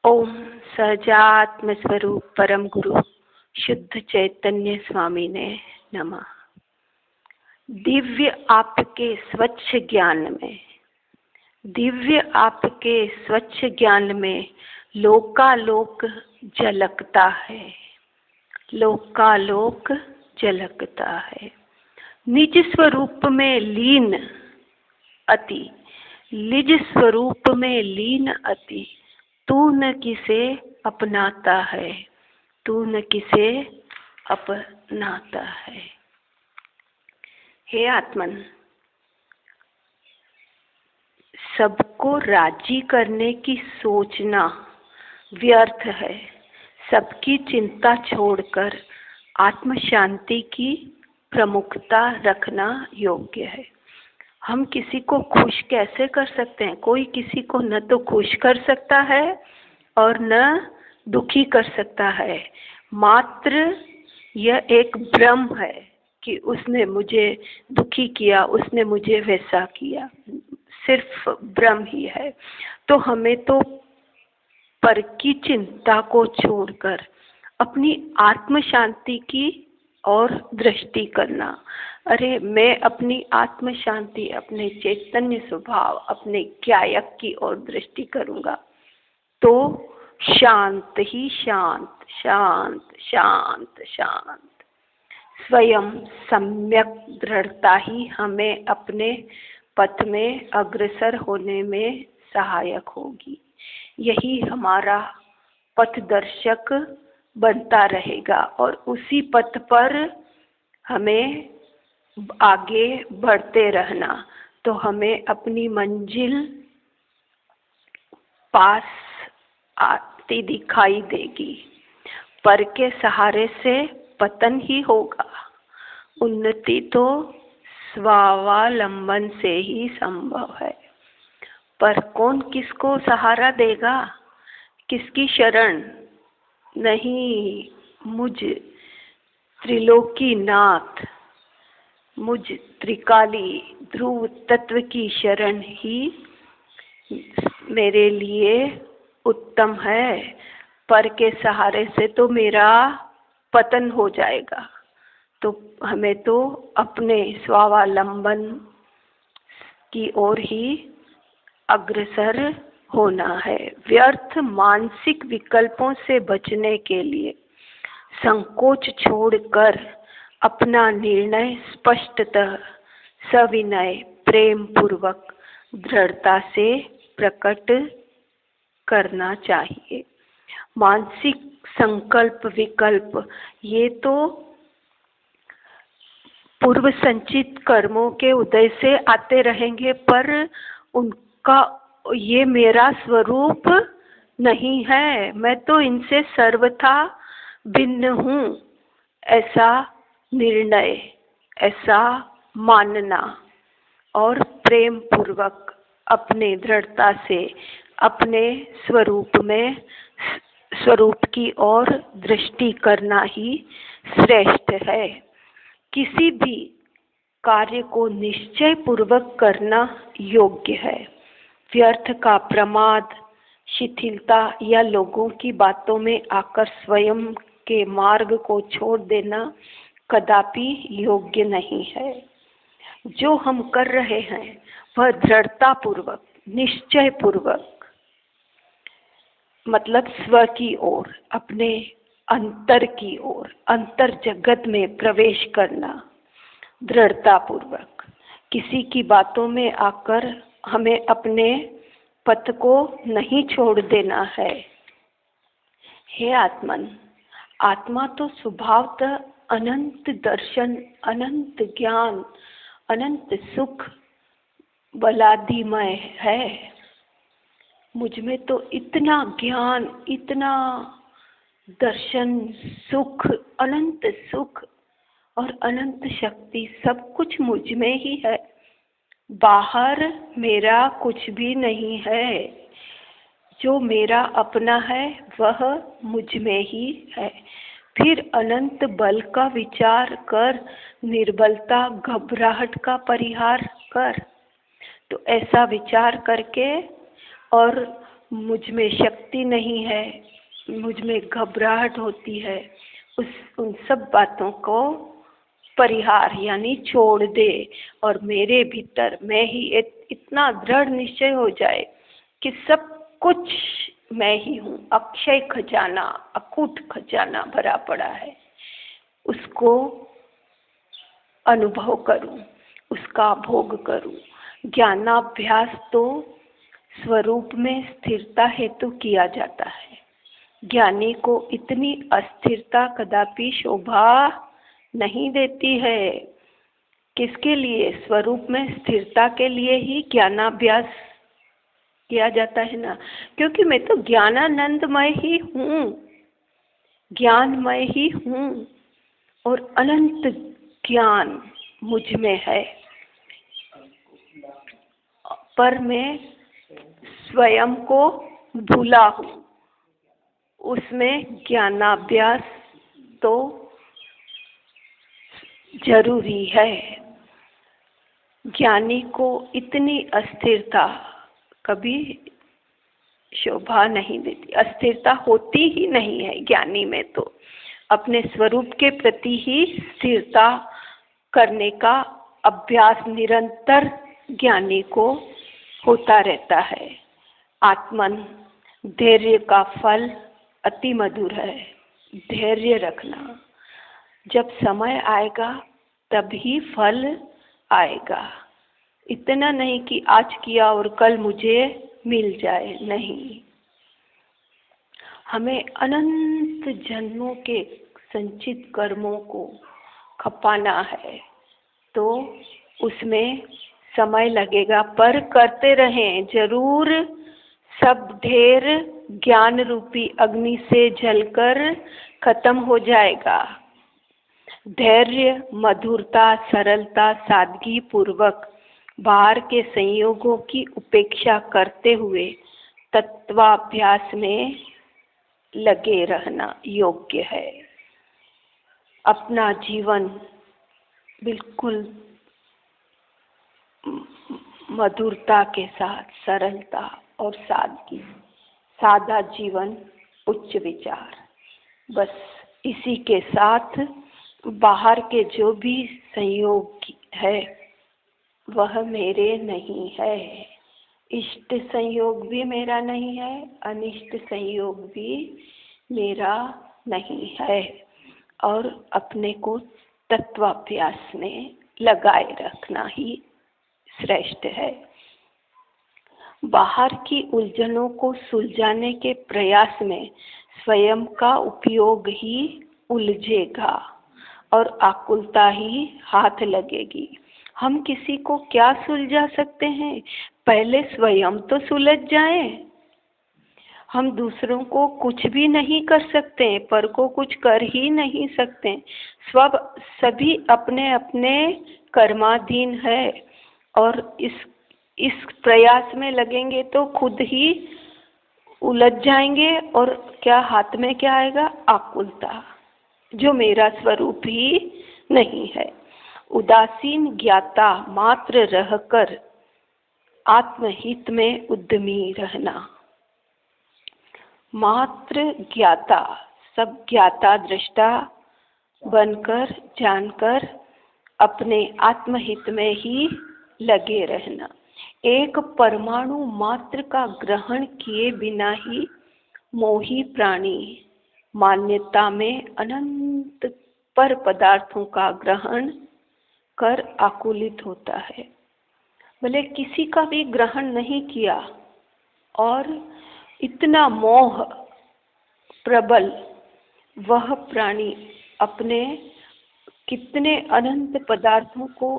ओम सहजात्म स्वरूप परम गुरु शुद्ध चैतन्य स्वामी ने नमः। दिव्य आपके स्वच्छ ज्ञान में, दिव्य आपके स्वच्छ ज्ञान में लोकालोक झलकता है, लोकालोक झलकता है। निज स्वरूप में लीन अति, निज स्वरूप में लीन अति, तू न किसे अपनाता है, तू न किसे अपनाता है। हे आत्मन, सबको राजी करने की सोचना व्यर्थ है। सबकी चिंता छोड़कर आत्म शांति की प्रमुखता रखना योग्य है। हम किसी को खुश कैसे कर सकते हैं? कोई किसी को न तो खुश कर सकता है और न दुखी कर सकता है। मात्र यह एक भ्रम है कि उसने मुझे दुखी किया, उसने मुझे वैसा किया, सिर्फ भ्रम ही है। तो हमें तो पर की चिंता को छोड़कर अपनी आत्म शांति की और दृष्टि करना। अरे मैं अपनी आत्म शांति, अपने चैतन्य स्वभाव, अपने ज्ञायक की ओर दृष्टि करूंगा तो शांत ही शांत, शांत शांत शांत स्वयं सम्यक दृढ़ता ही हमें अपने पथ में अग्रसर होने में सहायक होगी। यही हमारा पथदर्शक बनता रहेगा और उसी पथ पर हमें आगे बढ़ते रहना। तो हमें अपनी मंजिल पास आती दिखाई देगी। पर के सहारे से पतन ही होगा। उन्नति तो स्वावलंबन से ही संभव है। पर कौन किसको सहारा देगा? किसकी शरण? नहीं, मुझ त्रिलोकीनाथ, मुझ त्रिकाली ध्रुव तत्व की शरण ही मेरे लिए उत्तम है। पर के सहारे से तो मेरा पतन हो जाएगा। तो हमें तो अपने स्वावलंबन की ओर ही अग्रसर होना है। व्यर्थ मानसिक विकल्पों से बचने के लिए संकोच छोड़कर अपना निर्णय स्पष्टतः, सविनय, प्रेम पूर्वक, दृढ़ता से प्रकट करना चाहिए। मानसिक संकल्प विकल्प ये तो पूर्व संचित कर्मों के उदय से आते रहेंगे, पर उनका ये मेरा स्वरूप नहीं है। मैं तो इनसे सर्वथा भिन्न हूँ, ऐसा निर्णय, ऐसा मानना और प्रेम पूर्वक अपने दृढ़ता से अपने स्वरूप की ओर दृष्टि करना ही श्रेष्ठ है। किसी भी कार्य को निश्चय पूर्वक करना योग्य है। व्यर्थ का प्रमाद, शिथिलता या लोगों की बातों में आकर स्वयं के मार्ग को छोड़ देना कदापि योग्य नहीं है। जो हम कर रहे हैं वह दृढ़ता पूर्वक, निश्चय पूर्वक, मतलब स्व की ओर, अपने अंतर की ओर, अंतर जगत में प्रवेश करना दृढ़ता पूर्वक। किसी की बातों में आकर हमें अपने पथ को नहीं छोड़ देना है। हे आत्मन, आत्मा तो स्वभावतः अनंत दर्शन, अनंत ज्ञान, अनंत सुख बलादिमय है। मुझ में तो इतना ज्ञान, इतना दर्शन, सुख, अनंत सुख और अनंत शक्ति, सब कुछ मुझ में ही है। बाहर मेरा कुछ भी नहीं है। जो मेरा अपना है वह मुझ में ही है। फिर अनंत बल का विचार कर, निर्बलता, घबराहट का परिहार कर। तो ऐसा विचार करके और मुझ में शक्ति नहीं है, मुझ में घबराहट होती है, उन सब बातों को परिहार यानी छोड़ दे और मेरे भीतर मैं ही इतना दृढ़ निश्चय हो जाए कि सब कुछ मैं ही हूँ। अक्षय खजाना, अकूट खजाना भरा पड़ा है, उसको अनुभव करूं, उसका भोग करूं। ज्ञानाभ्यास तो स्वरूप में स्थिरता हेतु किया जाता है। ज्ञानी को इतनी अस्थिरता कदापि शोभा नहीं देती है। किसके लिए? स्वरूप में स्थिरता के लिए ही ज्ञानाभ्यास किया जाता है ना, क्योंकि मैं तो ज्ञानानंदमय ही हूँ, ज्ञानमय ही हूँ और अनंत ज्ञान मुझ में है। पर मैं स्वयं को भूला हूँ। उसमें ज्ञानाभ्यास तो जरूरी है। ज्ञानी को इतनी अस्थिरता कभी शोभा नहीं देती। अस्थिरता होती ही नहीं है ज्ञानी में। तो अपने स्वरूप के प्रति ही स्थिरता करने का अभ्यास निरंतर ज्ञानी को होता रहता है। आत्मन धैर्य का फल अति मधुर है। धैर्य रखना, जब समय आएगा तभी फल आएगा। इतना नहीं कि आज किया और कल मुझे मिल जाए, नहीं। हमें अनंत जन्मों के संचित कर्मों को खपाना है, तो उसमें समय लगेगा, पर करते रहें जरूर। सब ढेर ज्ञान रूपी अग्नि से जलकर खत्म हो जाएगा। धैर्य, मधुरता, सरलता, सादगी पूर्वक बाहर के संयोगों की उपेक्षा करते हुए तत्वाभ्यास में लगे रहना योग्य है। अपना जीवन बिल्कुल मधुरता के साथ, सरलता और सादगी, सादा जीवन, उच्च विचार, बस इसी के साथ बाहर के जो भी संयोग है वह मेरे नहीं है। इष्ट संयोग भी मेरा नहीं है, अनिष्ट संयोग भी मेरा नहीं है। और अपने को तत्वाभ्यास में लगाए रखना ही श्रेष्ठ है। बाहर की उलझनों को सुलझाने के प्रयास में स्वयं का उपयोग ही उलझेगा और आकुलता ही हाथ लगेगी। हम किसी को क्या सुलझा सकते हैं? पहले स्वयं तो सुलझ जाएं। हम दूसरों को कुछ भी नहीं कर सकते, पर को कुछ कर ही नहीं सकते। सभी अपने अपने कर्माधीन है और इस प्रयास में लगेंगे तो खुद ही उलझ जाएंगे। और क्या हाथ में क्या आएगा? आकुलता, जो मेरा स्वरूप ही नहीं है। उदासीन ज्ञाता मात्र रहकर आत्महित में उद्यमी रहना। मात्र ज्ञाता, सब ज्ञाता दृष्टा बनकर, जानकर अपने आत्महित में ही लगे रहना। एक परमाणु मात्र का ग्रहण किए बिना ही मोही प्राणी मान्यता में अनंत पर पदार्थों का ग्रहण कर आकुलित होता है। भले किसी का भी ग्रहण नहीं किया और इतना मोह प्रबल, वह प्राणी अपने कितने अनंत पदार्थों को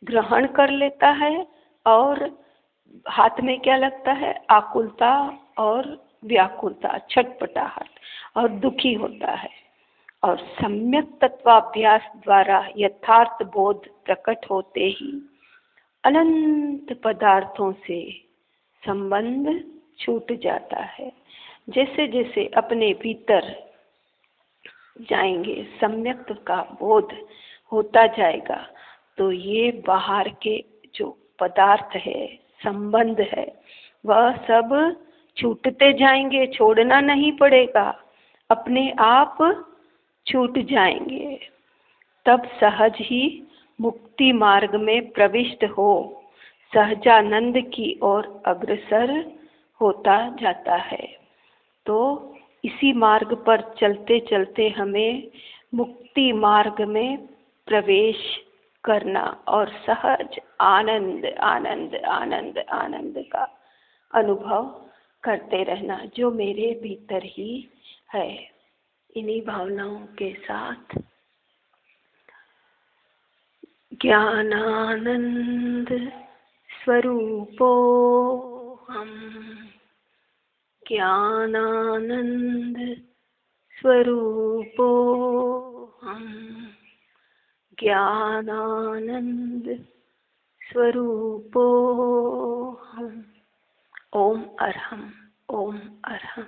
ग्रहण कर लेता है और हाथ में क्या लगता है? आकुलता और व्याकुलता, छटपटाहट, और दुखी होता है। और सम्यक तत्वाभ्यास द्वारा यथार्थ बोध प्रकट होते ही अनंत पदार्थों से संबंध छूट जाता है। जैसे जैसे अपने भीतर जाएंगे, सम्यक का बोध होता जाएगा, तो ये बाहर के जो पदार्थ है, संबंध है, वह सब छूटते जाएंगे, छोड़ना नहीं पड़ेगा, अपने आप छूट जाएंगे। तब सहज ही मुक्ति मार्ग में प्रविष्ट हो सहजानंद की ओर अग्रसर होता जाता है। तो इसी मार्ग पर चलते चलते हमें मुक्ति मार्ग में प्रवेश करना और सहज आनंद आनंद आनंद आनंद का अनुभव करते रहना, जो मेरे भीतर ही है। इन्हीं भावनाओं के साथ ज्ञानानंद स्वरूपो हम, ज्ञानानंद स्वरूपो हम, ज्ञानानंद स्वरूपो हम। ओम अरहम, ओम अरहम।